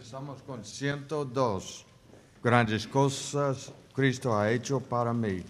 Empezamos con 102. Grandes cosas Cristo ha hecho para mí.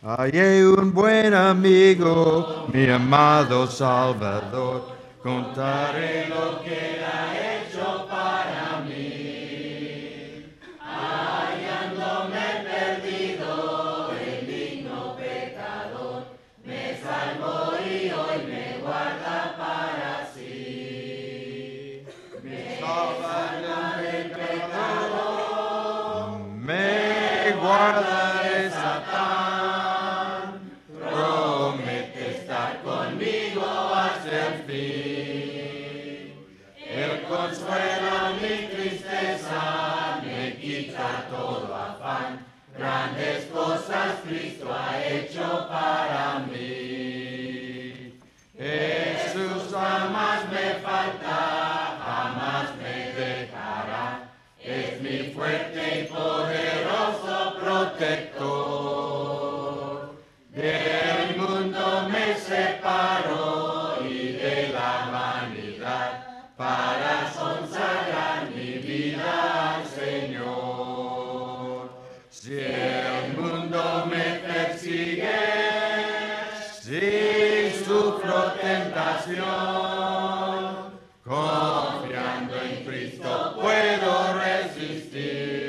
Hallé un buen amigo, mi amado Salvador. Contaré lo que ha hecho para mí. Hallándome perdido, el digno pecador, me salvó y hoy me guarda para sí. Me salva del pecado, me guarda de Satán, promete estar conmigo hasta el fin. Él consuela mi tristeza, me quita todo afán, grandes cosas Cristo ha hecho para mí. Jesús jamás me falta, jamás me dejará, es mi fuerte y poderoso protector. Del mundo me separó y de la vanidad, para consagrar mi vida al Señor. Si el mundo me persigue, si sufro tentación, confiando en Cristo puedo resistir.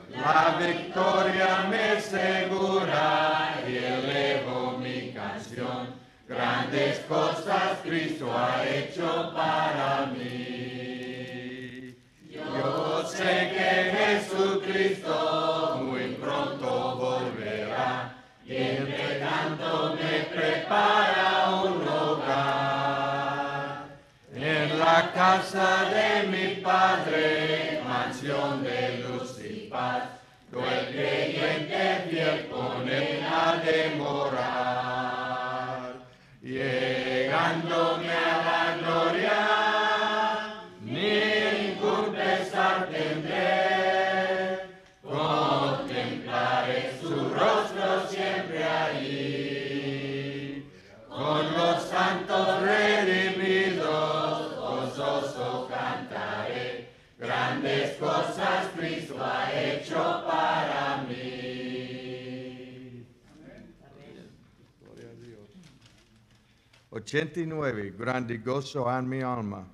La victoria me asegura y elevo mi canción. Grandes cosas Cristo ha hecho para mí. Yo sé que Jesucristo muy pronto volverá y entre tanto me prepara un hogar. En la casa de mi Padre, mansión de luz y paz, el creyente fiel con él ha de morar. Llegándome a la gloria, ningún pesar tendré, contemplaré su rostro siempre allí. Con los santos redimidos, gozoso cantaré, grandes cosas Cristo ha hecho para mí. 89. Grande gozo en mi alma.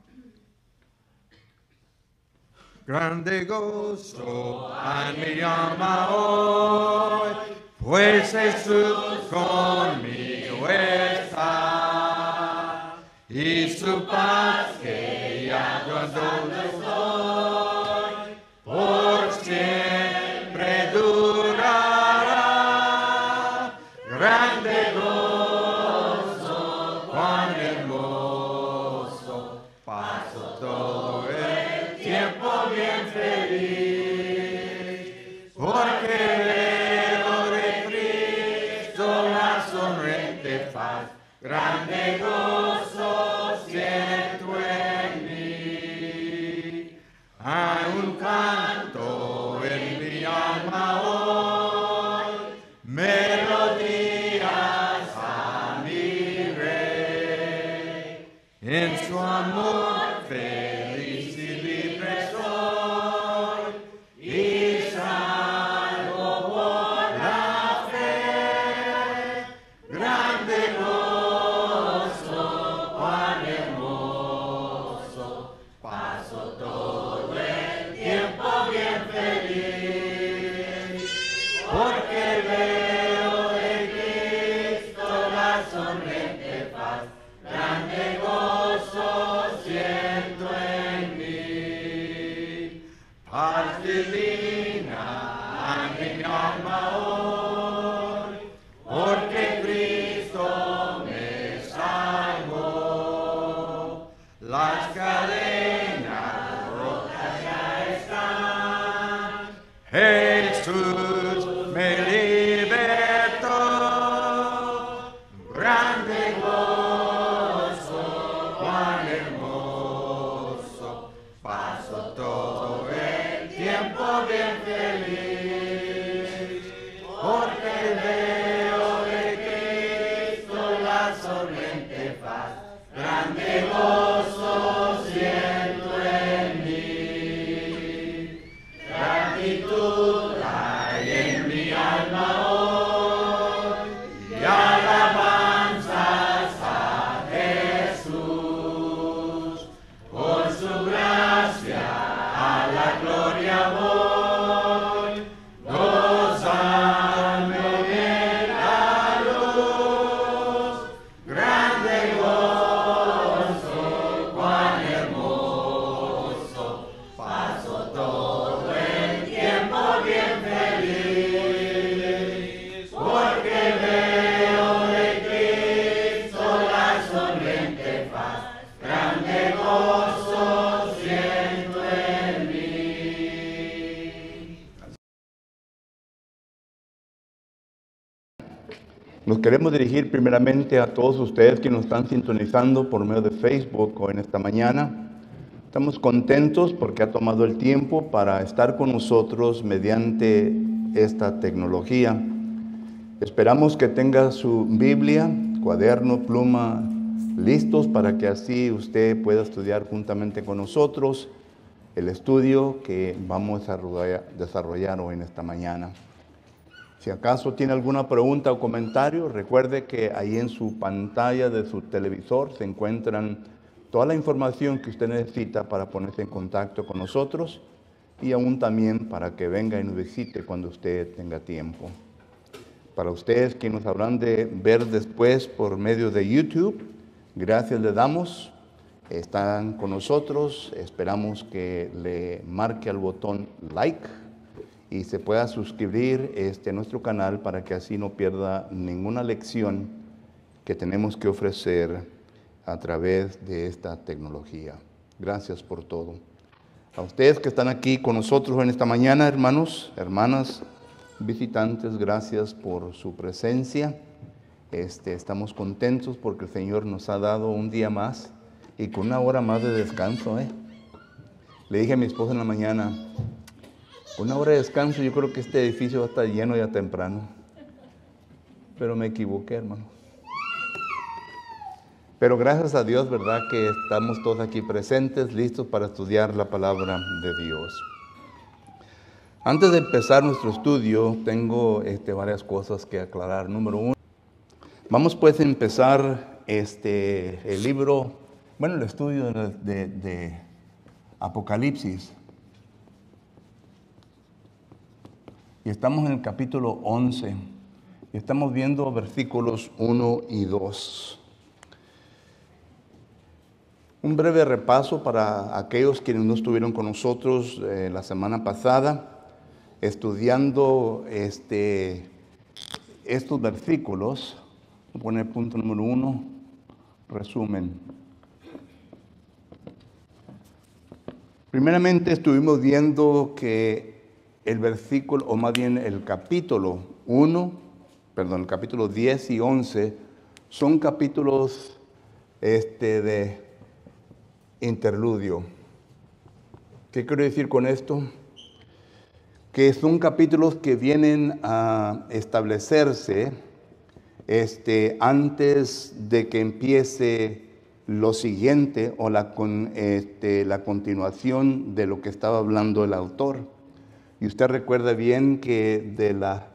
Grande gozo en mi alma hoy, pues Jesús conmigo está, y su paz que ya donde estoy, por siempre durará. Grande gozo, cuán hermoso, paso todo el tiempo bien feliz, porque veo de Cristo la sonriente faz, grande gozo siento en mí. Hay un canto en mi alma hoy, melodías a mi Rey. En su amor feliz y libre soy, y salvo por la fe. Grande gozo, cuán hermoso, paso todo el tiempo bien feliz, porque veo de Cristo la sonriente paz, grande gozo siento en mí. Paz divina a mi alma hoy, porque Cristo me salvó. Las cadenas rotas ya están, Jesús me libertó. Grande gozo, cuán hermoso, paso todo el tiempo bien feliz, porque veo de Cristo la sonriente paz, grande gozo siempre. Nos queremos dirigir primeramente a todos ustedes que nos están sintonizando por medio de Facebook o en esta mañana. Estamos contentos porque ha tomado el tiempo para estar con nosotros mediante esta tecnología. Esperamos que tenga su Biblia, cuaderno, pluma listos para que así usted pueda estudiar juntamente con nosotros el estudio que vamos a desarrollar hoy en esta mañana. Si acaso tiene alguna pregunta o comentario, recuerde que ahí en su pantalla de su televisor se encuentran toda la información que usted necesita para ponerse en contacto con nosotros y aún también para que venga y nos visite cuando usted tenga tiempo. Para ustedes que nos habrán de ver después por medio de YouTube, gracias le damos. Están con nosotros, esperamos que le marque al botón like y se pueda suscribir a nuestro canal para que así no pierda ninguna lección que tenemos que ofrecer a través de esta tecnología. Gracias por todo. A ustedes que están aquí con nosotros en esta mañana, hermanos, hermanas, visitantes, gracias por su presencia. Estamos contentos porque el Señor nos ha dado un día más y con una hora más de descanso. Le dije a mi esposa en la mañana, una hora de descanso, yo creo que este edificio va a estar lleno ya temprano. Pero me equivoqué, hermano. Pero gracias a Dios, ¿verdad? Que estamos todos aquí presentes, listos para estudiar la palabra de Dios. Antes de empezar nuestro estudio, tengo varias cosas que aclarar. Número uno, vamos pues a empezar el libro, el estudio de Apocalipsis. Y estamos en el capítulo 11. Y estamos viendo versículos 1 y 2. Un breve repaso para aquellos que no estuvieron con nosotros la semana pasada, estudiando estos versículos. Voy a poner punto número 1, resumen. Primeramente estuvimos viendo que el versículo, o más bien el capítulo 10 y 11, son capítulos de interludio. ¿Qué quiero decir con esto? Que son capítulos que vienen a establecerse antes de que empiece lo siguiente o la continuación de lo que estaba hablando el autor. Y usted recuerda bien que de la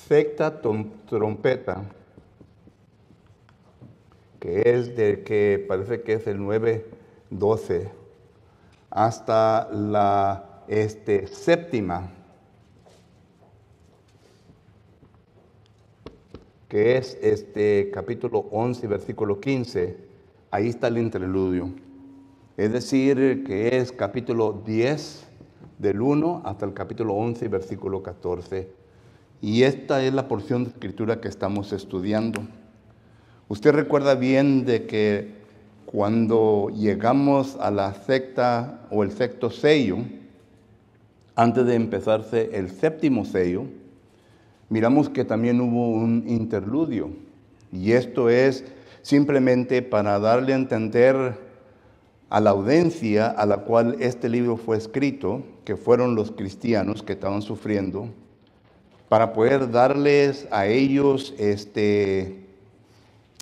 sexta trompeta, que es de que parece que es el 9:12, hasta la séptima, que es capítulo 11, versículo 15, ahí está el interludio. Es decir, que es capítulo 10, del 1 hasta el capítulo 11, versículo 14. Y esta es la porción de escritura que estamos estudiando. Usted recuerda bien de que cuando llegamos a la sexta o el sexto sello, antes de empezarse el séptimo sello, miramos que también hubo un interludio. Y esto es simplemente para darle a entender a la audiencia a la cual este libro fue escrito, que fueron los cristianos que estaban sufriendo, para poder darles a ellos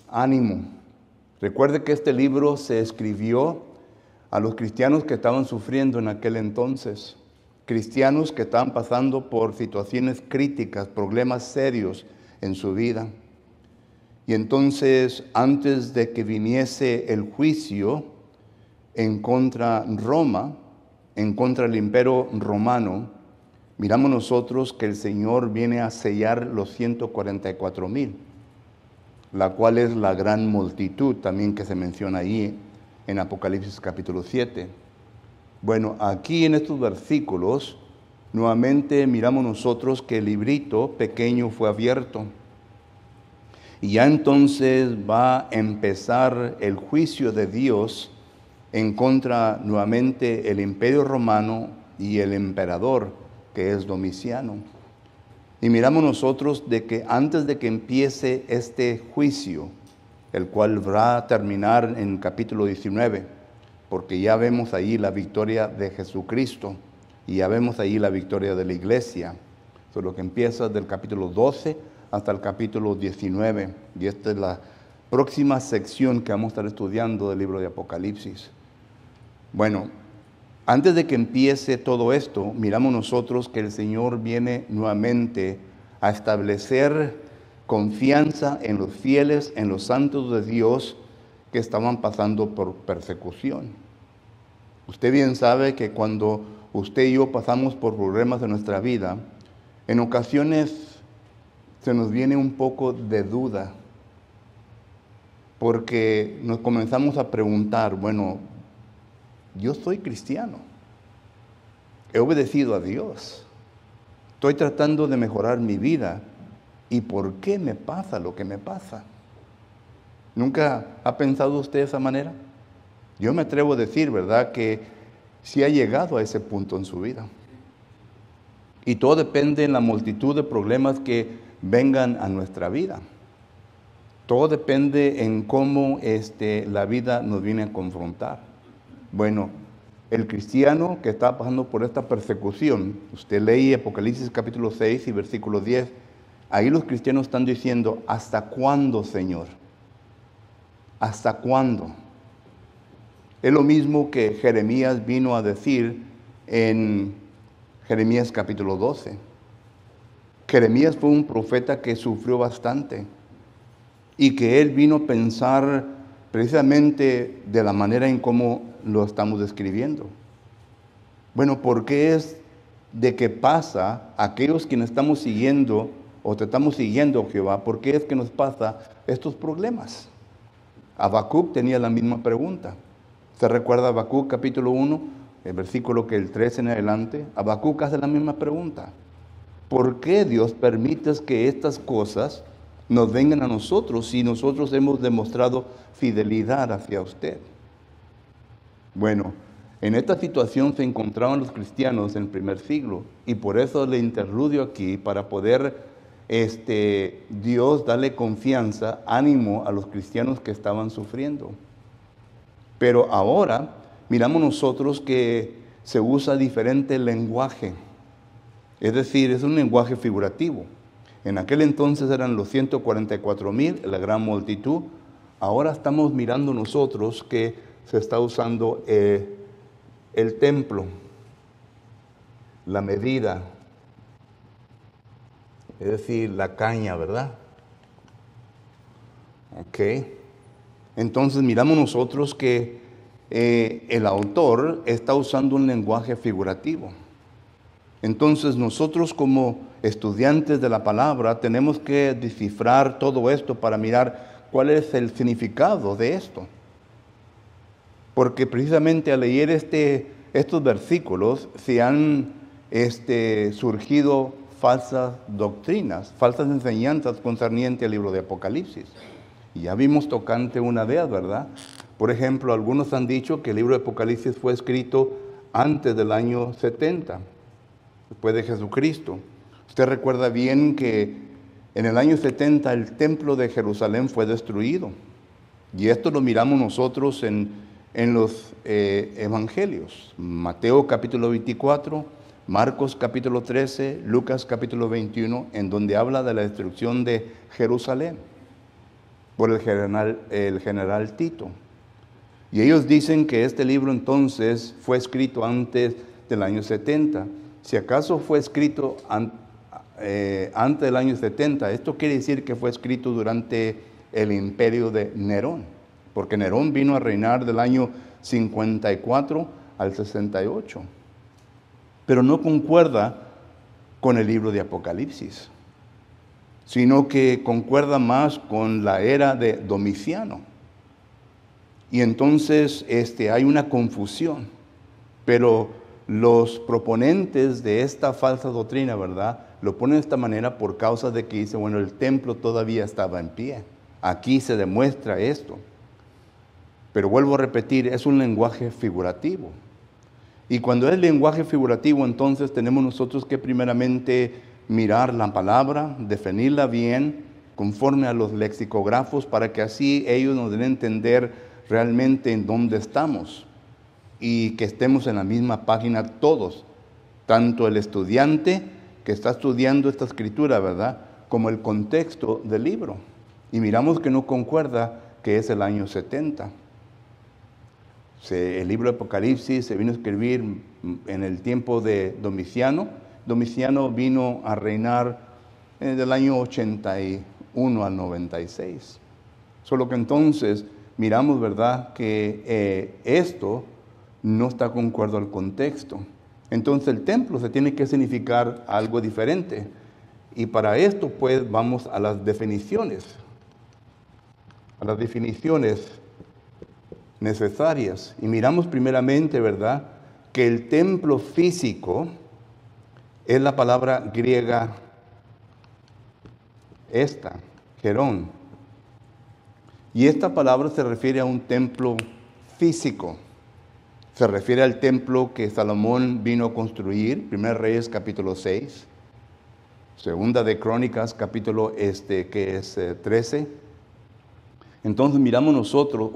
ánimo. Recuerde que este libro se escribió a los cristianos que estaban sufriendo en aquel entonces, cristianos que estaban pasando por situaciones críticas, problemas serios en su vida. Y entonces, antes de que viniese el juicio en contra Roma, en contra del imperio romano, miramos nosotros que el Señor viene a sellar los 144,000, la cual es la gran multitud también que se menciona ahí en Apocalipsis capítulo 7. Bueno, aquí en estos versículos, nuevamente miramos nosotros que el librito pequeño fue abierto. Y ya entonces va a empezar el juicio de Dios en contra nuevamente el imperio romano y el emperador, que es Domiciano. Y miramos nosotros de que antes de que empiece este juicio, el cual va a terminar en el capítulo 19, porque ya vemos ahí la victoria de Jesucristo y ya vemos ahí la victoria de la iglesia. Eso es lo que empieza del capítulo 12 hasta el capítulo 19. Y esta es la próxima sección que vamos a estar estudiando del libro de Apocalipsis. Bueno, antes de que empiece todo esto, miramos nosotros que el Señor viene nuevamente a establecer confianza en los fieles, en los santos de Dios que estaban pasando por persecución. Usted bien sabe que cuando usted y yo pasamos por problemas de nuestra vida, en ocasiones se nos viene un poco de duda, porque nos comenzamos a preguntar, bueno, yo soy cristiano, he obedecido a Dios, estoy tratando de mejorar mi vida, ¿y por qué me pasa lo que me pasa? ¿Nunca ha pensado usted de esa manera? Yo me atrevo a decir, ¿verdad?, que sí ha llegado a ese punto en su vida. Y todo depende en la multitud de problemas que vengan a nuestra vida. Todo depende en cómo la vida nos viene a confrontar. Bueno, el cristiano que está pasando por esta persecución, usted lee Apocalipsis capítulo 6 y versículo 10, ahí los cristianos están diciendo, ¿hasta cuándo, Señor? ¿Hasta cuándo? Es lo mismo que Jeremías vino a decir en Jeremías capítulo 12. Jeremías fue un profeta que sufrió bastante y que él vino a pensar precisamente de la manera en cómo lo estamos describiendo. Bueno, ¿por qué es de que pasa a aquellos quienes estamos siguiendo o te estamos siguiendo, Jehová? ¿Por qué es que nos pasa estos problemas? Habacuc tenía la misma pregunta. ¿Se recuerda Habacuc capítulo 1, el versículo que el 13 en adelante? Habacuc hace la misma pregunta. ¿Por qué Dios permite que estas cosas nos vengan a nosotros si nosotros hemos demostrado fidelidad hacia usted? Bueno, en esta situación se encontraban los cristianos en el primer siglo y por eso le interludio aquí para poder Dios darle confianza, ánimo a los cristianos que estaban sufriendo. Pero ahora miramos nosotros que se usa diferente lenguaje. Es decir, es un lenguaje figurativo. En aquel entonces eran los 144,000, la gran multitud. Ahora estamos mirando nosotros que se está usando el templo, la medida, es decir, la caña, ¿verdad? Ok. Entonces miramos nosotros que el autor está usando un lenguaje figurativo. Entonces nosotros como estudiantes de la palabra tenemos que descifrar todo esto para mirar cuál es el significado de esto. Porque precisamente al leer estos versículos se han surgido falsas doctrinas, falsas enseñanzas concernientes al libro de Apocalipsis. Y ya vimos tocante una de ellas, ¿verdad? Por ejemplo, algunos han dicho que el libro de Apocalipsis fue escrito antes del año 70, después de Jesucristo. Usted recuerda bien que en el año 70 el templo de Jerusalén fue destruido. Y esto lo miramos nosotros en los evangelios. Mateo capítulo 24, Marcos capítulo 13, Lucas capítulo 21, en donde habla de la destrucción de Jerusalén por el general Tito. Y ellos dicen que este libro entonces fue escrito antes del año 70. Si acaso fue escrito antes del año 70, esto quiere decir que fue escrito durante el imperio de Nerón, porque Nerón vino a reinar del año 54 al 68. Pero no concuerda con el libro de Apocalipsis, sino que concuerda más con la era de Domiciano. Y entonces hay una confusión, pero los proponentes de esta falsa doctrina, ¿verdad?, lo ponen de esta manera por causa de que dice, bueno, el templo todavía estaba en pie. Aquí se demuestra esto. Pero vuelvo a repetir, es un lenguaje figurativo. Y cuando es lenguaje figurativo, entonces tenemos nosotros que primeramente mirar la palabra, definirla bien, conforme a los lexicógrafos, para que así ellos nos den a entender realmente en dónde estamos y que estemos en la misma página todos, tanto el estudiante que está estudiando esta escritura, ¿verdad?, como el contexto del libro. Y miramos que no concuerda que es el año 70. El libro de Apocalipsis se vino a escribir en el tiempo de Domiciano. Domiciano vino a reinar del año 81 al 96. Solo que entonces miramos, ¿verdad?, que esto no está concuerdo al contexto. Entonces el templo se tiene que significar algo diferente. Y para esto, pues, vamos a las definiciones. A las definiciones necesarias. Y miramos primeramente, ¿verdad?, que el templo físico es la palabra griega esta, Gerón. Y esta palabra se refiere a un templo físico. Se refiere al templo que Salomón vino a construir, 1 Reyes capítulo 6, Segunda de Crónicas capítulo 13. Entonces miramos nosotros,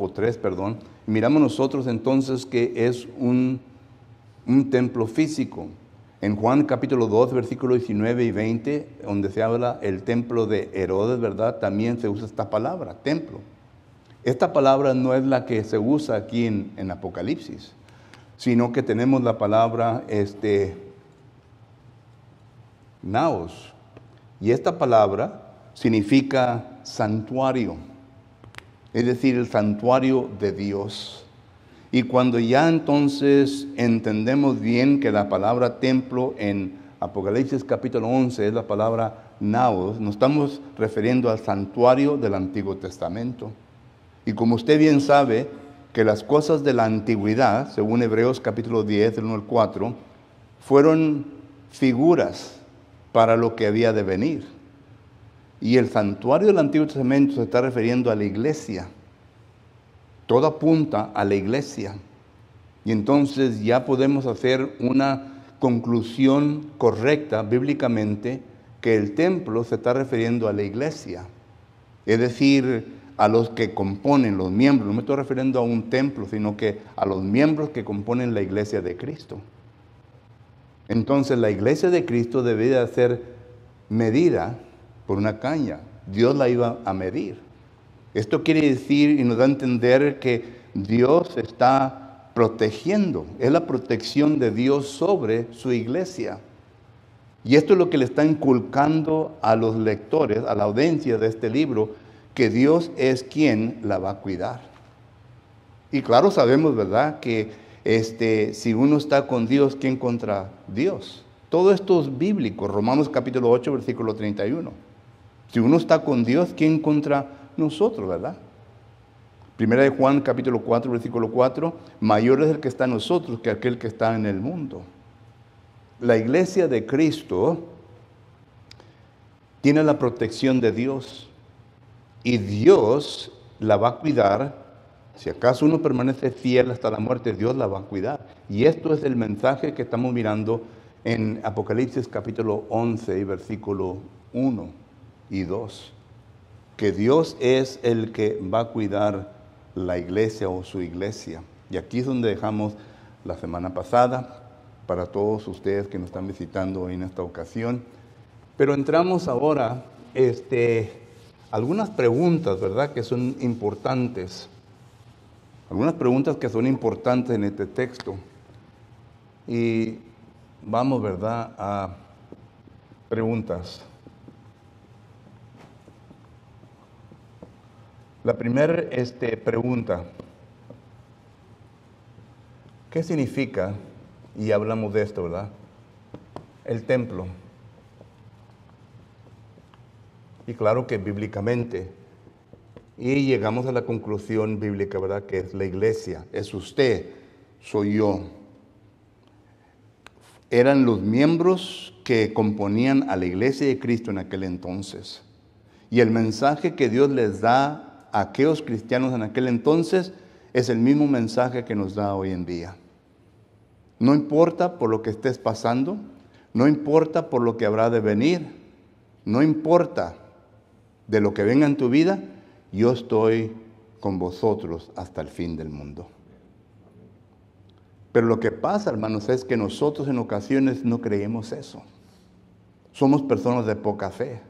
miramos nosotros entonces que es un templo físico. En Juan capítulo 2, versículos 19 y 20, donde se habla el templo de Herodes, ¿verdad?, también se usa esta palabra, templo. Esta palabra no es la que se usa aquí en Apocalipsis, sino que tenemos la palabra naos. Y esta palabra significa santuario, es decir, el santuario de Dios. Y cuando ya entonces entendemos bien que la palabra templo en Apocalipsis capítulo 11 es la palabra naos, nos estamos refiriendo al santuario del Antiguo Testamento. Y como usted bien sabe, que las cosas de la antigüedad, según Hebreos capítulo 10, del 1 al 4, fueron figuras para lo que había de venir. Y el santuario del Antiguo Testamento se está refiriendo a la iglesia. Todo apunta a la iglesia. Y entonces ya podemos hacer una conclusión correcta bíblicamente que el templo se está refiriendo a la iglesia. Es decir, a los que componen, los miembros. No me estoy refiriendo a un templo, sino que a los miembros que componen la iglesia de Cristo. Entonces la iglesia de Cristo debía ser medida por una caña. Dios la iba a medir. Esto quiere decir y nos da a entender que Dios está protegiendo. Es la protección de Dios sobre su iglesia. Y esto es lo que le está inculcando a los lectores, a la audiencia de este libro, que Dios es quien la va a cuidar. Y claro, sabemos, ¿verdad?, que si uno está con Dios, ¿quién contra Dios? Todo esto es bíblico. Romanos capítulo 8, versículo 31. Si uno está con Dios, ¿quién contra nosotros, verdad? Primera de Juan capítulo 4, versículo 4. Mayor es el que está en nosotros que aquel que está en el mundo. La iglesia de Cristo tiene la protección de Dios. Y Dios la va a cuidar. Si acaso uno permanece fiel hasta la muerte, Dios la va a cuidar. Y esto es el mensaje que estamos mirando en Apocalipsis capítulo 11, versículo 1 y 2. Que Dios es el que va a cuidar la iglesia o su iglesia. Y aquí es donde dejamos la semana pasada, para todos ustedes que nos están visitando hoy en esta ocasión. Pero entramos ahora algunas preguntas, ¿verdad?, que son importantes. Algunas preguntas que son importantes en este texto. Y vamos, ¿verdad?, a preguntas. La primera pregunta. ¿Qué significa, y hablamos de esto, ¿verdad?, el templo? Y claro que bíblicamente, y llegamos a la conclusión bíblica, ¿verdad?, que es la iglesia, es usted, soy yo. Eran los miembros que componían a la iglesia de Cristo en aquel entonces. Y el mensaje que Dios les da a aquellos cristianos en aquel entonces es el mismo mensaje que nos da hoy en día. No importa por lo que estés pasando, No importa por lo que habrá de venir, no importa de lo que venga en tu vida, yo estoy con vosotros hasta el fin del mundo. Pero lo que pasa, hermanos, es que nosotros en ocasiones no creemos eso. Somos personas de poca fe.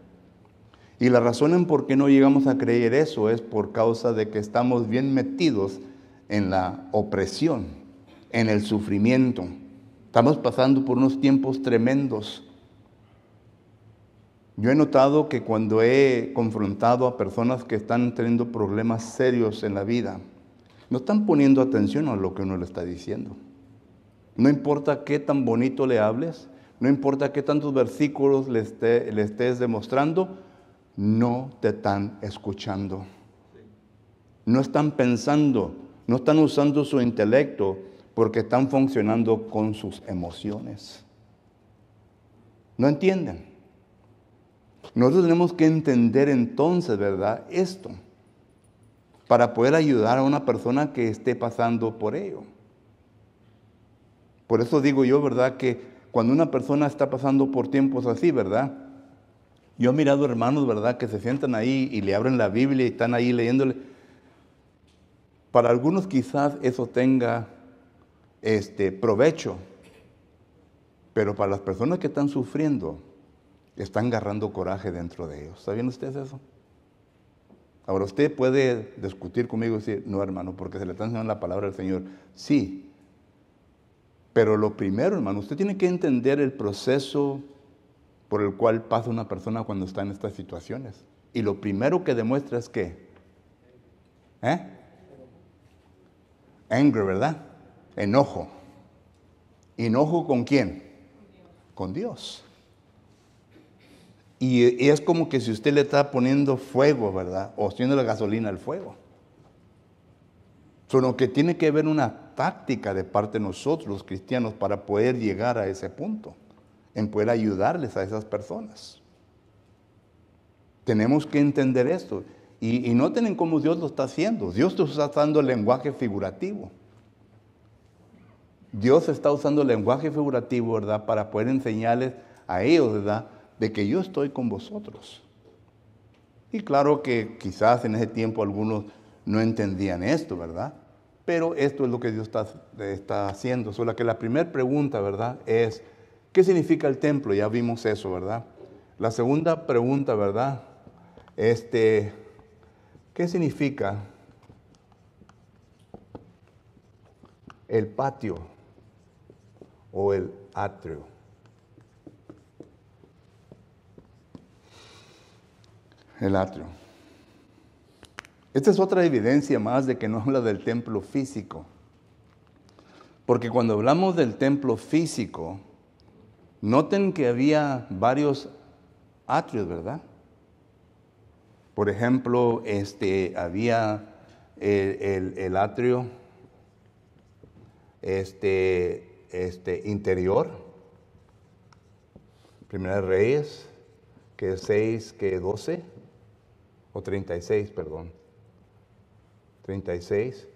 Y la razón en por qué no llegamos a creer eso es por causa de que estamos bien metidos en la opresión, en el sufrimiento. Estamos pasando por unos tiempos tremendos. Yo he notado que cuando he confrontado a personas que están teniendo problemas serios en la vida, no están poniendo atención a lo que uno le está diciendo. No importa qué tan bonito le hables, no importa qué tantos versículos le estés demostrando, no te están escuchando. No están pensando, no están usando su intelecto porque están funcionando con sus emociones. ¿No entienden? Nosotros tenemos que entender entonces, ¿verdad?, esto, para poder ayudar a una persona que esté pasando por ello. Por eso digo yo, ¿verdad?, que cuando una persona está pasando por tiempos así, ¿verdad?, yo he mirado hermanos, ¿verdad?, que se sientan ahí y le abren la Biblia y están ahí leyéndole. Para algunos quizás eso tenga provecho, pero para las personas que están sufriendo, están agarrando coraje dentro de ellos. ¿Saben ustedes eso? Ahora usted puede discutir conmigo y decir, no, hermano, porque se le está enseñando la palabra del Señor. Sí, pero lo primero, hermano, usted tiene que entender el proceso por el cual pasa una persona cuando está en estas situaciones. Y lo primero que demuestra es que, anger, ¿verdad? Enojo. ¿Enojo con quién? Con Dios. Y es como que si usted le está poniendo fuego, ¿verdad?, o haciéndole gasolina al fuego. Solo que tiene que haber una táctica de parte de nosotros, los cristianos, para poder llegar a ese punto, en poder ayudarles a esas personas. Tenemos que entender esto. Y noten cómo Dios lo está haciendo. Dios está usando el lenguaje figurativo. Dios está usando el lenguaje figurativo, ¿verdad?, para poder enseñarles a ellos, ¿verdad?, de que yo estoy con vosotros. Y claro que quizás en ese tiempo algunos no entendían esto, ¿verdad? Pero esto es lo que Dios está haciendo. Solo que la primera pregunta, ¿verdad?, es, ¿qué significa el templo? Ya vimos eso, ¿verdad? La segunda pregunta, ¿verdad?, ¿qué significa el patio o el atrio? El atrio. Esta es otra evidencia más de que no habla del templo físico. Porque cuando hablamos del templo físico, noten que había varios atrios, ¿verdad? Por ejemplo, había el atrio interior, Primera de Reyes, que es 6, que 12, o 36, perdón. 36.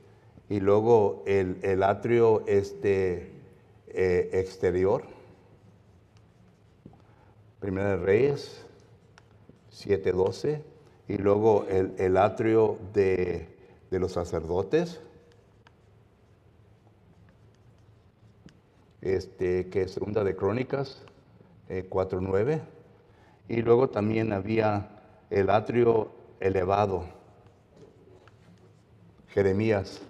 Y luego el atrio exterior, Primera de Reyes, 7:12. Y luego el atrio de los sacerdotes, que es Segunda de Crónicas, 4:9. Y luego también había el atrio elevado, Jeremías,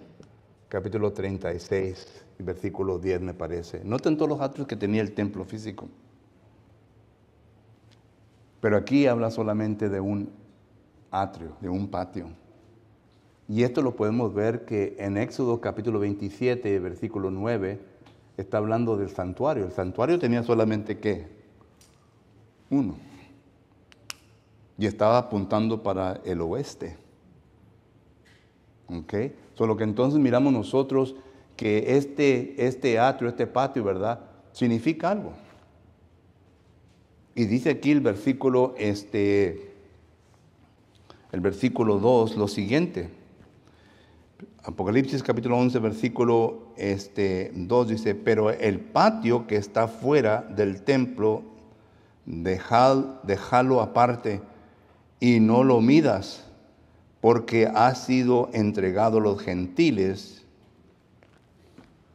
capítulo 36, versículo 10 me parece. Noten todos los atrios que tenía el templo físico. Pero aquí habla solamente de un atrio, de un patio. Y esto lo podemos ver que en Éxodo capítulo 27, versículo 9, está hablando del santuario. El santuario tenía solamente, ¿qué? Uno. Y estaba apuntando para el oeste. ¿Ok? Solo que entonces miramos nosotros que este atrio, este patio, ¿verdad?, significa algo. Y dice aquí el versículo 2 lo siguiente. Apocalipsis capítulo 11, versículo 2 dice, pero el patio que está fuera del templo, déjalo aparte y no lo midas, porque ha sido entregado a los gentiles.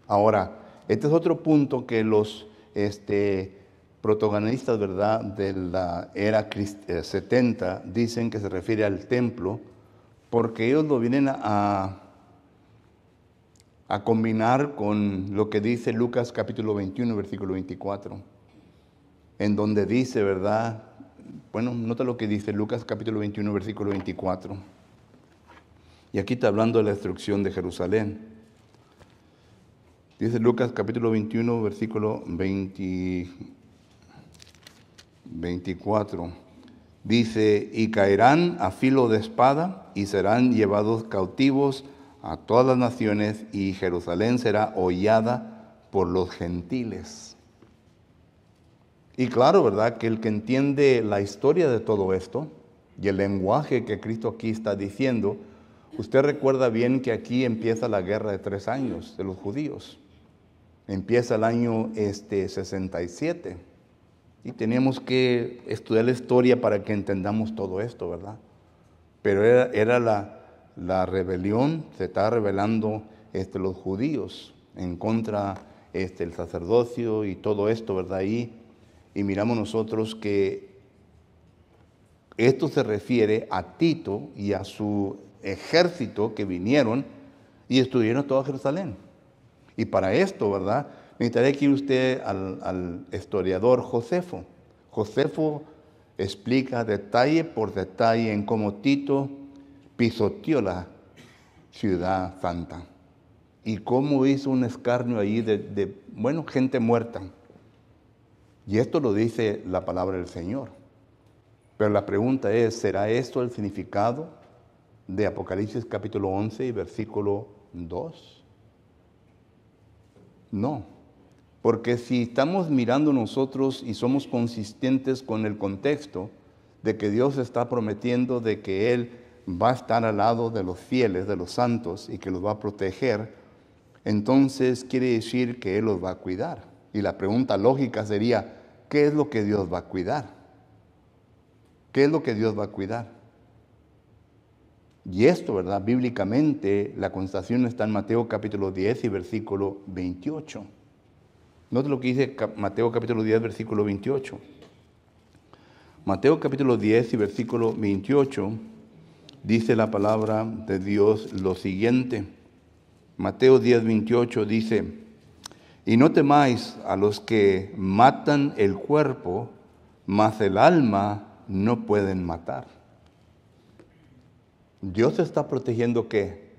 Ahora, este es otro punto que los protagonistas, ¿verdad?, de la era 70 dicen que se refiere al templo, porque ellos lo vienen a combinar con lo que dice Lucas capítulo 21, versículo 24, en donde dice, ¿verdad? Bueno, nota lo que dice Lucas capítulo 21, versículo 24. Y aquí está hablando de la destrucción de Jerusalén. Dice Lucas capítulo 21, versículo 24. Dice, y caerán a filo de espada y serán llevados cautivos a todas las naciones, y Jerusalén será hollada por los gentiles. Y claro, ¿verdad?, que el que entiende la historia de todo esto y el lenguaje que Cristo aquí está diciendo, usted recuerda bien que aquí empieza la guerra de 3 años de los judíos. Empieza el año 67. Y tenemos que estudiar la historia para que entendamos todo esto, ¿verdad? Pero era la rebelión, se está rebelando los judíos en contra el sacerdocio y todo esto, ¿verdad? Y miramos nosotros que esto se refiere a Tito y a su ejército que vinieron y destruyeron toda Jerusalén. Y para esto, ¿verdad?, necesitaría que ir usted al historiador Josefo. Josefo explica detalle por detalle en cómo Tito pisoteó la ciudad santa y cómo hizo un escarnio allí de gente muerta. Y esto lo dice la palabra del Señor. Pero la pregunta es, ¿será esto el significado de Apocalipsis capítulo 11 y versículo 2? No. Porque si estamos mirando nosotros y somos consistentes con el contexto de que Dios está prometiendo de que Él va a estar al lado de los fieles, de los santos, y que los va a proteger, entonces quiere decir que Él los va a cuidar. Y la pregunta lógica sería, ¿qué es lo que Dios va a cuidar? ¿Qué es lo que Dios va a cuidar? Y esto, ¿verdad? Bíblicamente, la constatación está en Mateo capítulo 10 y versículo 28. Note lo que dice Mateo capítulo 10, versículo 28. Mateo capítulo 10 y versículo 28 dice la palabra de Dios lo siguiente. Mateo 10, 28 dice, y no temáis a los que matan el cuerpo, mas el alma no pueden matar. Dios está protegiendo ¿qué?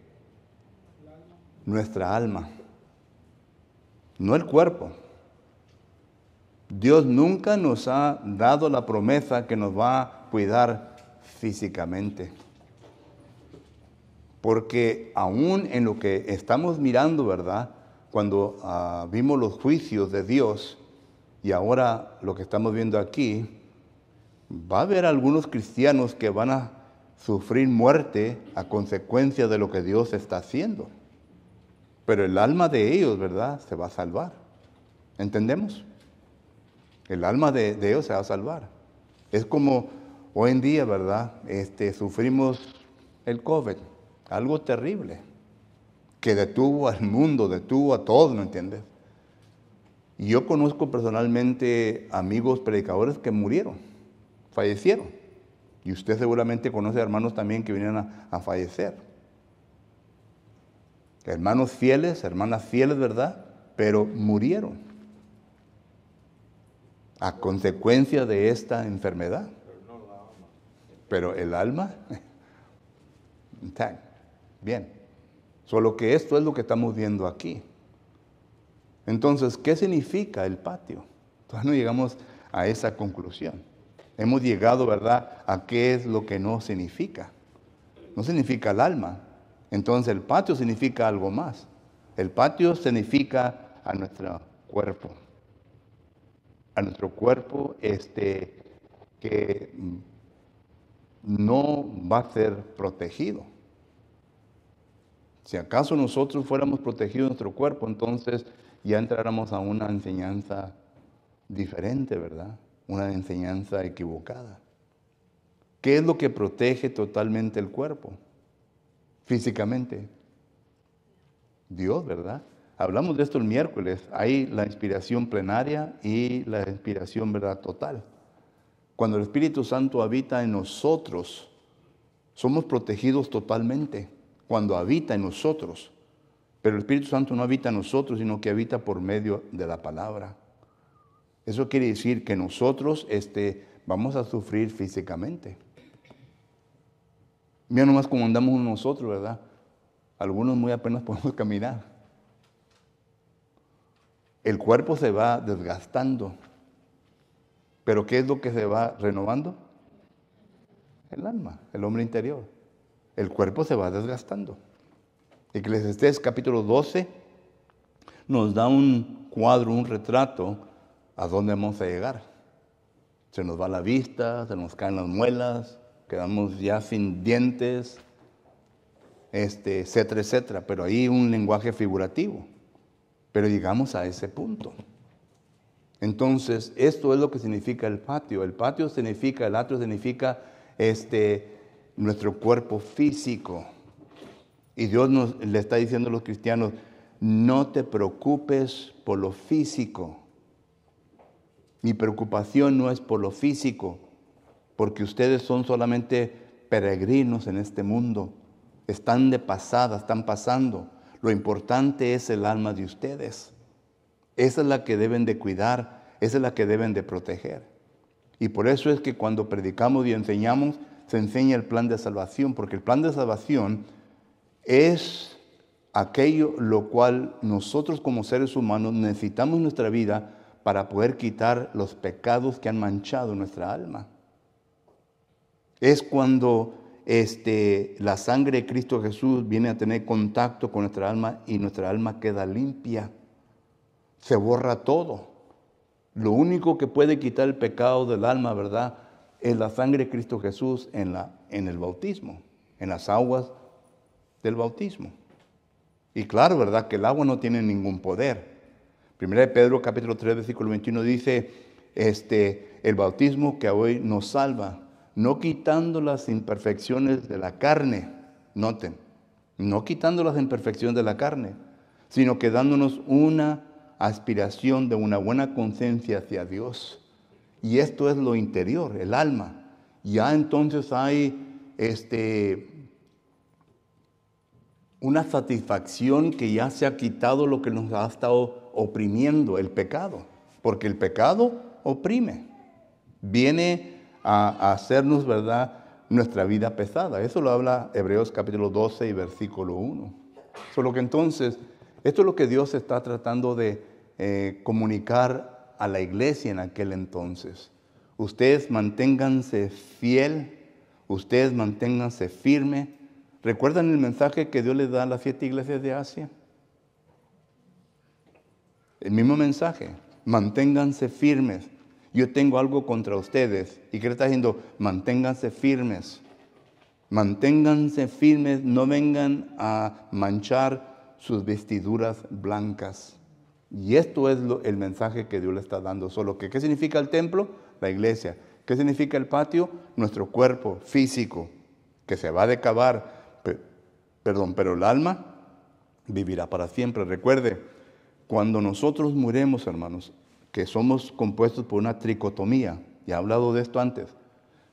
Nuestra alma, no el cuerpo. Dios nunca nos ha dado la promesa que nos va a cuidar físicamente. Porque aún en lo que estamos mirando, ¿verdad?, cuando vimos los juicios de Dios y ahora lo que estamos viendo aquí, va a haber algunos cristianos que van a sufrir muerte a consecuencia de lo que Dios está haciendo. Pero el alma de ellos, ¿verdad?, se va a salvar. ¿Entendemos? El alma de ellos se va a salvar. Es como hoy en día, ¿verdad?, sufrimos el COVID, algo terrible, que detuvo al mundo, detuvo a todos, ¿me entiendes? Y yo conozco personalmente amigos predicadores que murieron, fallecieron. Y usted seguramente conoce hermanos también que vinieron a fallecer. Hermanos fieles, hermanas fieles, ¿verdad?, pero murieron a consecuencia de esta enfermedad. Pero el alma, bien. Solo que esto es lo que estamos viendo aquí. Entonces, ¿qué significa el patio? Todavía no llegamos a esa conclusión. Hemos llegado, ¿verdad?, a qué es lo que no significa. No significa el alma. Entonces, el patio significa algo más. El patio significa a nuestro cuerpo. A nuestro cuerpo que no va a ser protegido. Si acaso nosotros fuéramos protegidos nuestro cuerpo, entonces ya entráramos a una enseñanza diferente, ¿verdad? Una enseñanza equivocada. ¿Qué es lo que protege totalmente el cuerpo? Físicamente. Dios, ¿verdad? Hablamos de esto el miércoles. Hay la inspiración plenaria y la inspiración, ¿verdad?, total. Cuando el Espíritu Santo habita en nosotros, somos protegidos totalmente. Cuando habita en nosotros. Pero el Espíritu Santo no habita en nosotros, sino que habita por medio de la palabra. Eso quiere decir que nosotros vamos a sufrir físicamente. Mira nomás cómo andamos nosotros, ¿verdad? Algunos muy apenas podemos caminar. El cuerpo se va desgastando. ¿Pero qué es lo que se va renovando? El alma, el hombre interior. El cuerpo se va desgastando. Eclesiastés capítulo 12 nos da un cuadro, un retrato a dónde vamos a llegar. Se nos va la vista, se nos caen las muelas, quedamos ya sin dientes, etcétera, etcétera. Pero ahí un lenguaje figurativo. Pero llegamos a ese punto. Entonces, esto es lo que significa el patio. El atrio significa nuestro cuerpo físico. Y Dios le está diciendo a los cristianos, no te preocupes por lo físico. Mi preocupación no es por lo físico, porque ustedes son solamente peregrinos en este mundo. Están de pasada, están pasando. Lo importante es el alma de ustedes. Esa es la que deben de cuidar, esa es la que deben de proteger. Y por eso es que cuando predicamos y enseñamos, se enseña el plan de salvación, porque el plan de salvación es aquello lo cual nosotros como seres humanos necesitamos en nuestra vida para poder quitar los pecados que han manchado nuestra alma. Es cuando la sangre de Cristo Jesús viene a tener contacto con nuestra alma y nuestra alma queda limpia. Se borra todo. Lo único que puede quitar el pecado del alma, ¿verdad?, es la sangre de Cristo Jesús en el bautismo, en las aguas del bautismo. Y claro, ¿verdad?, que el agua no tiene ningún poder. Primera de Pedro capítulo 3 versículo 21 dice, el bautismo que hoy nos salva, no quitando las imperfecciones de la carne, noten, no quitando las imperfecciones de la carne, sino que dándonos una aspiración de una buena conciencia hacia Dios. Y esto es lo interior, el alma. Ya entonces hay una satisfacción que ya se ha quitado lo que nos ha estado oprimiendo, el pecado. Porque el pecado oprime. Viene a hacernos, ¿verdad?, nuestra vida pesada. Eso lo habla Hebreos capítulo 12 y versículo 1. Solo que entonces, esto es lo que Dios está tratando de comunicar a la iglesia en aquel entonces. Ustedes manténganse fiel, ustedes manténganse firme. ¿Recuerdan el mensaje que Dios les da a las 7 iglesias de Asia? El mismo mensaje, manténganse firmes. Yo tengo algo contra ustedes. ¿Y qué le está diciendo? Manténganse firmes. Manténganse firmes, no vengan a manchar sus vestiduras blancas. Y esto es el mensaje que Dios le está dando. Solo que, ¿qué significa el templo? La iglesia. ¿Qué significa el patio? Nuestro cuerpo físico, que se va a decavar. Pero el alma vivirá para siempre. Recuerde, cuando nosotros muremos, hermanos, que somos compuestos por una tricotomía, ya he hablado de esto antes,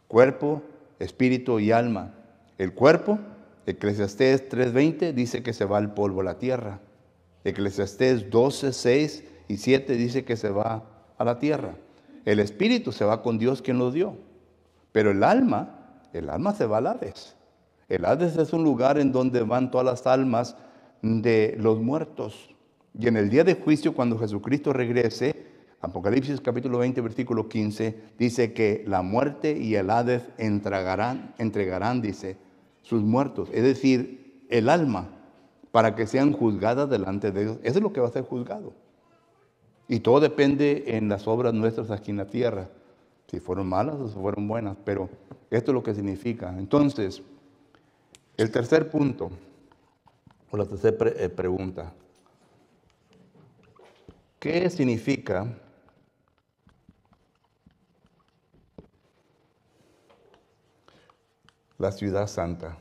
cuerpo, espíritu y alma. El cuerpo, Eclesiastés 3:20, dice que se va al polvo a la tierra. Eclesiastés 12, 6 y 7 dice que se va a la tierra. El espíritu se va con Dios quien lo dio. Pero el alma se va al Hades. El Hades es un lugar en donde van todas las almas de los muertos. Y en el día de juicio, cuando Jesucristo regrese, Apocalipsis capítulo 20, versículo 15, dice que la muerte y el Hades entregarán, dice, sus muertos. Es decir, el alma, para que sean juzgadas delante de Dios. Eso es lo que va a ser juzgado. Y todo depende en las obras nuestras aquí en la tierra. Si fueron malas o si fueron buenas. Pero esto es lo que significa. Entonces, el tercer punto. O la tercera pregunta. ¿Qué significa la ciudad santa?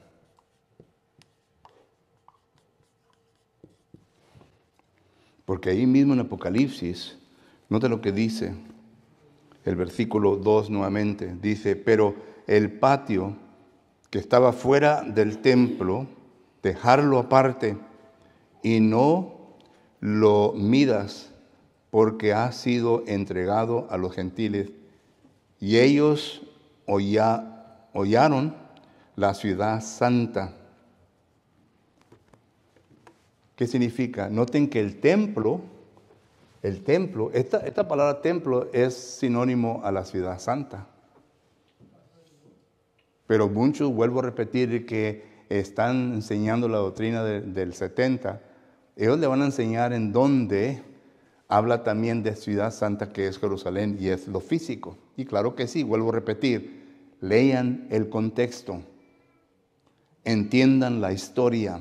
Porque ahí mismo en Apocalipsis, nota lo que dice el versículo 2 nuevamente. Dice, pero el patio que estaba fuera del templo, dejarlo aparte y no lo midas, porque ha sido entregado a los gentiles. Y ellos hollaron la ciudad santa. ¿Qué significa? Noten que el templo, esta palabra templo es sinónimo a la ciudad santa. Pero muchos, vuelvo a repetir, que están enseñando la doctrina del 70, ellos le van a enseñar en dónde habla también de ciudad santa, que es Jerusalén, y es lo físico. Y claro que sí, vuelvo a repetir, lean el contexto, entiendan la historia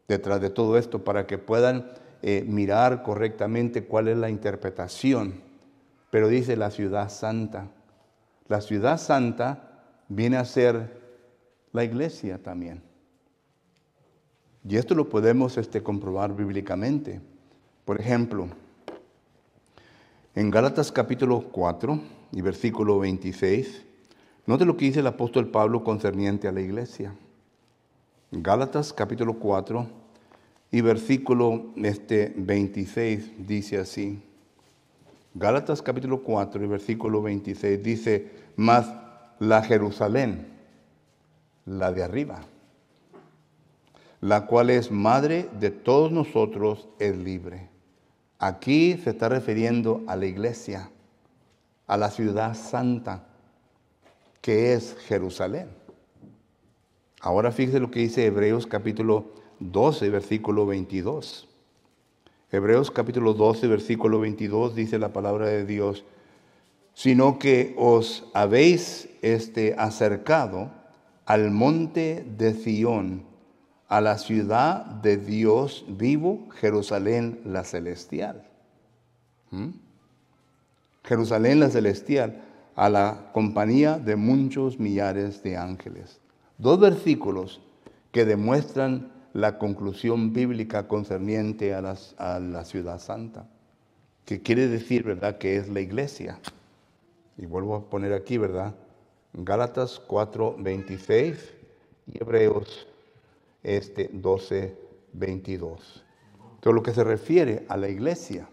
detrás de todo esto para que puedan mirar correctamente cuál es la interpretación. Pero dice la ciudad santa. La ciudad santa viene a ser la iglesia también. Y esto lo podemos comprobar bíblicamente. Por ejemplo, en Gálatas capítulo 4 y versículo 26, note lo que dice el apóstol Pablo concerniente a la iglesia. Gálatas capítulo 4 y versículo 26 dice así. Gálatas capítulo 4 y versículo 26 dice, mas la Jerusalén, la de arriba, la cual es madre de todos nosotros, es libre. Aquí se está refiriendo a la iglesia, a la ciudad santa, que es Jerusalén. Ahora fíjese lo que dice Hebreos capítulo 12, versículo 22. Hebreos capítulo 12, versículo 22 dice la palabra de Dios, sino que os habéis acercado al monte de Sión, a la ciudad de Dios vivo, Jerusalén la celestial. Jerusalén la celestial, a la compañía de muchos millares de ángeles. Dos versículos que demuestran la conclusión bíblica concerniente a la ciudad santa, que quiere decir, ¿verdad?, que es la iglesia. Y vuelvo a poner aquí, ¿verdad?, Gálatas 4, 26 y Hebreos 12, 22. Todo lo que se refiere a la iglesia,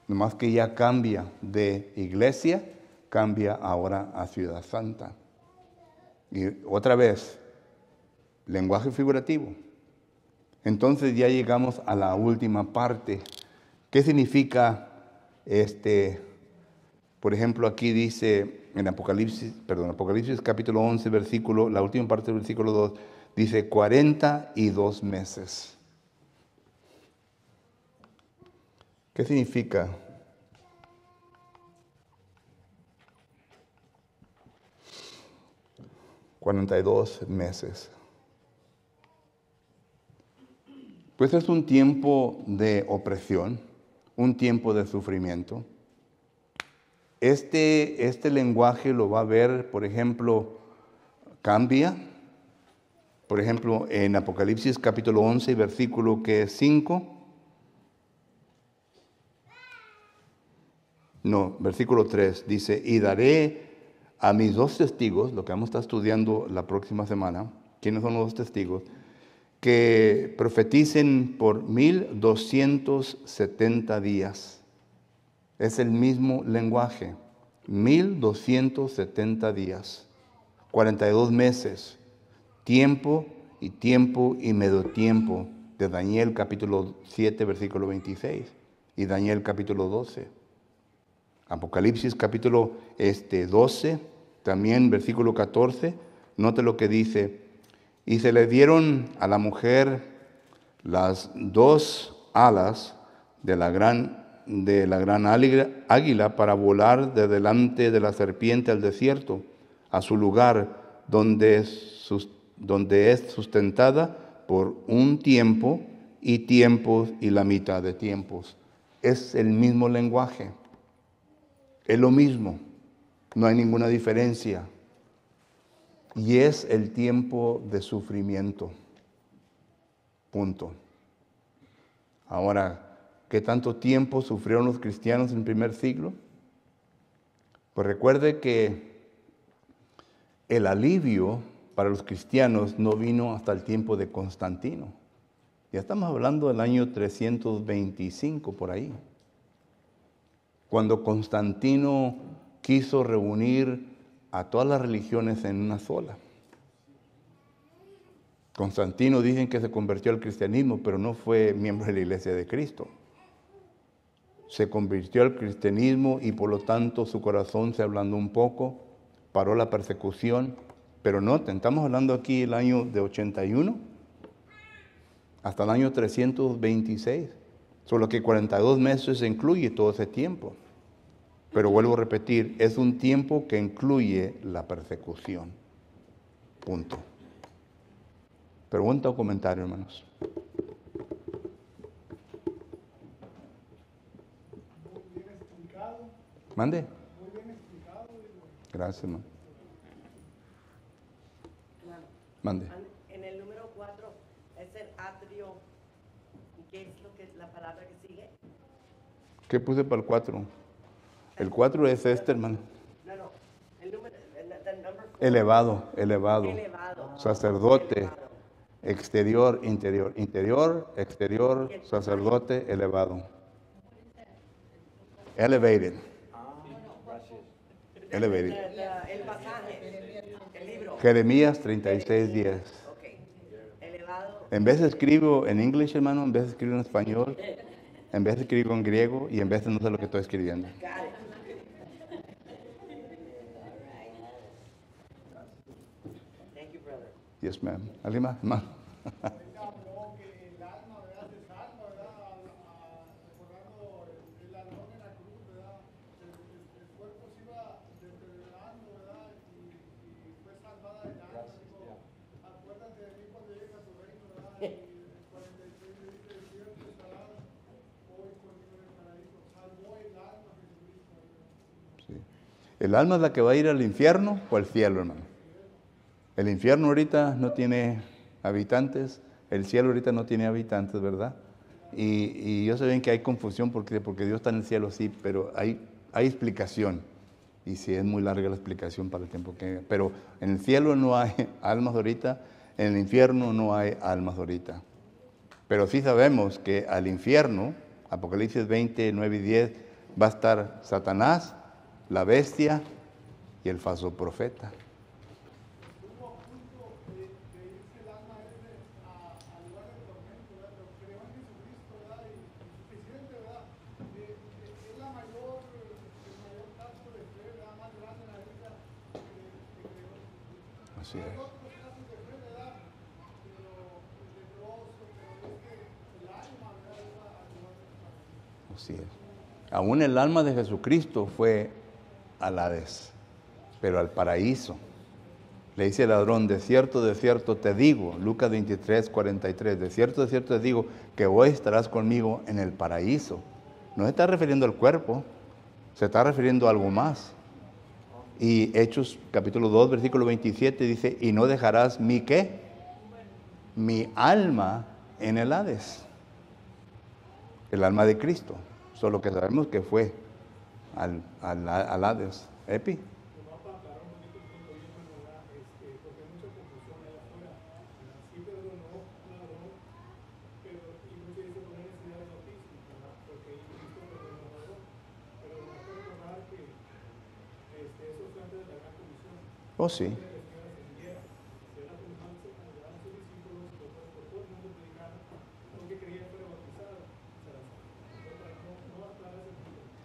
nomás que ya cambia de iglesia, cambia ahora a ciudad santa. Y otra vez, lenguaje figurativo. Entonces ya llegamos a la última parte. ¿Qué significa por ejemplo, aquí dice en Apocalipsis capítulo 11, versículo, la última parte del versículo 2, dice 42 meses. ¿Qué significa? $42 meses. Pues es un tiempo de opresión, un tiempo de sufrimiento. Este lenguaje lo va a ver, por ejemplo, cambia. Por ejemplo, en Apocalipsis capítulo 11, versículo 5. No, versículo 3 dice, y daré a mis 2 testigos, lo que vamos a estar estudiando la próxima semana. ¿Quiénes son los 2 testigos? Que profeticen por 1270 días. Es el mismo lenguaje. 1270 días. 42 meses. Tiempo y medio tiempo. De Daniel capítulo 7, versículo 26. Y Daniel capítulo 12. Apocalipsis capítulo 12, también versículo 14. Note lo que dice. Y se le dieron a la mujer las 2 alas de la gran águila para volar de delante de la serpiente al desierto, a su lugar donde es sustentada por un tiempo y tiempos y la mitad de tiempos. Es el mismo lenguaje. Es lo mismo. No hay ninguna diferencia. Y es el tiempo de sufrimiento. Punto. Ahora, ¿qué tanto tiempo sufrieron los cristianos en el primer siglo? Pues recuerde que el alivio para los cristianos no vino hasta el tiempo de Constantino. Ya estamos hablando del año 325 por ahí. Cuando Constantino quiso reunir a todas las religiones en una sola. Constantino dicen que se convirtió al cristianismo, pero no fue miembro de la Iglesia de Cristo. Se convirtió al cristianismo y por lo tanto su corazón se ablandó un poco, paró la persecución. Pero noten, estamos hablando aquí del año de 81 hasta el año 326. Solo que 42 meses incluye todo ese tiempo. Pero vuelvo a repetir, es un tiempo que incluye la persecución. Punto. Pregunta o comentario, hermanos. Muy bien explicado. Mande. Muy bien explicado. Gracias, hermano. Mande. En el número 4 es el atrio. ¿Y qué es lo que la palabra que sigue? ¿Qué puse para el 4? El 4 es este, hermano. No, el número, the number 4. Elevado. Elevado. Sacerdote. Elevado. Exterior, interior. Interior, exterior, sacerdote, elevado. Elevated. Elevated. El pasaje, el libro. Jeremías 36:10. Ok. Elevado. En vez de escribo en inglés, hermano, en vez de escribir en español, en vez de escribir en griego y en vez de no sé lo que estoy escribiendo. Got it. Thank you, brother. Yes, ma'am. ¿Alguien más? Hermano. Ella habló que el alma, ¿verdad? Se salva, ¿verdad? Recordando el alma en la cruz, ¿verdad? El cuerpo se iba deteriorando, ¿verdad? Y fue salvada del alma. Dijo, acuérdate de mí cuando llegues a tu reino, ¿verdad? Y el 46 le dice, el cierto estará hoy conmigo en el paraíso. Salvó el alma Jesucristo. Sí. ¿El alma es la que va a ir al infierno o al cielo, hermano? El infierno ahorita no tiene habitantes, el cielo ahorita no tiene habitantes, ¿verdad? Y yo sé bien que hay confusión porque Dios está en el cielo, sí, pero hay explicación. Y sí, es muy larga la explicación para el tiempo que... Pero en el cielo no hay almas ahorita, en el infierno no hay almas ahorita. Pero sí sabemos que al infierno, Apocalipsis 20, 9 y 10, va a estar Satanás, la bestia y el falso profeta. Estuvo a punto de irse el alma al lugar del tormento, ¿verdad? Pero creo en Jesucristo, ¿verdad? Y suficiente, ¿verdad? Es la mayor, el mayor caso de fe, ¿verdad? Más grande en la vida que creo en Jesucristo. Así Hay es. otros casos de fe, ¿verdad? Pero leproso, pero es que el alma, ¿verdad? Iba al lugar del paraíso. Así es. Aún el alma de Jesucristo fue al Hades, pero al paraíso. Le dice el ladrón, de cierto te digo, Lucas 23, 43, de cierto te digo, que hoy estarás conmigo en el paraíso. No se está refiriendo al cuerpo, se está refiriendo a algo más. Y Hechos capítulo 2, versículo 27 dice, y no dejarás mi ¿qué? Mi alma en el Hades. El alma de Cristo. Solo que sabemos que fue al Hades. ¿Epi? Oh, sí.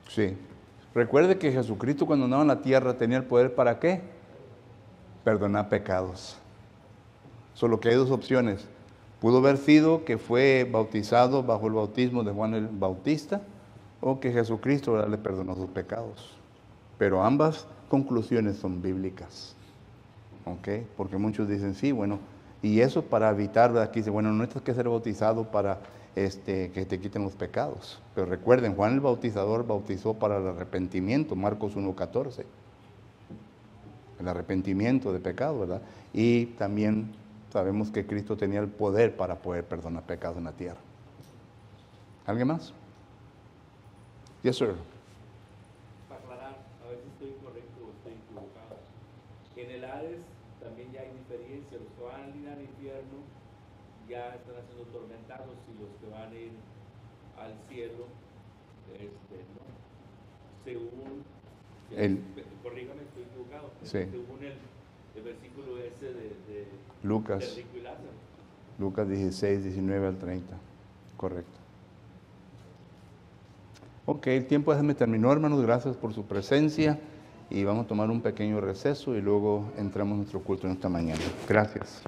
Sí. Recuerde que Jesucristo cuando andaba en la tierra tenía el poder ¿para qué? Perdonar pecados. Solo que hay dos opciones. Pudo haber sido que fue bautizado bajo el bautismo de Juan el Bautista o que Jesucristo, ¿verdad?, le perdonó sus pecados. Pero ambas conclusiones son bíblicas. ¿Ok? Porque muchos dicen, sí, bueno, Y eso para evitar, ¿verdad? Aquí dice, bueno, no tienes que ser bautizado para que te quiten los pecados. Pero recuerden, Juan el Bautizador bautizó para el arrepentimiento, Marcos 1:14. El arrepentimiento de pecado, ¿verdad? Y también sabemos que Cristo tenía el poder para poder perdonar pecados en la tierra. ¿Alguien más? Yes, sir. Para aclarar, a ver si estoy incorrecto o estoy equivocado. En el Hades también ya hay diferencia. Los que van a ir al infierno ya están siendo tormentados y los que van a ir al cielo, ¿no? Según, corrígame, estoy equivocado, Sí. según el versículo ese de Lucas. de Rico y Lázaro. Lucas 16, 19 al 30. Correcto. Ok, el tiempo se me terminó, hermanos. Gracias por su presencia. Y vamos a tomar un pequeño receso y luego entramos en nuestro culto en esta mañana. Gracias.